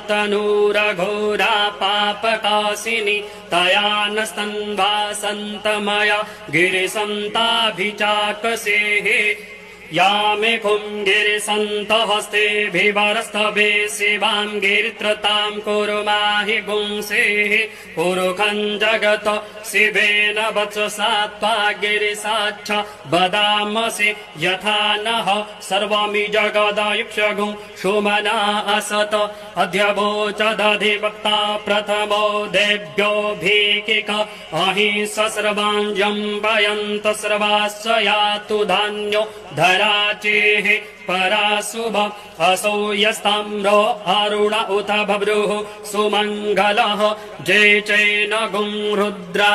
तनूरघोरा पापकासिनी तया न स्तन्वासन्तमया गिरिसन्ताभिचाकसेः या मे गिरिसन्त हस्तेभिवरस्तभे शिवां गिरित्रतां कुरु माहि गुंसेः पुरुखं जगत शिवेन वचसा त्वा गिरिसाक्ष वदामसि यथा नः सर्वमि जगदयुक्षगुं सुमना असत अध्यवोचदधिवक्ता प्रथमो देव्यो भीकिक अहिंस सर्वाञ्जं वयन्त सर्वाश्च यातु धान्यो धराचेः पराशुभ असौ यस्ताम्रो अरुण उत बभ्रुः सुमङ्गलः जय चैन गुं रुद्रा।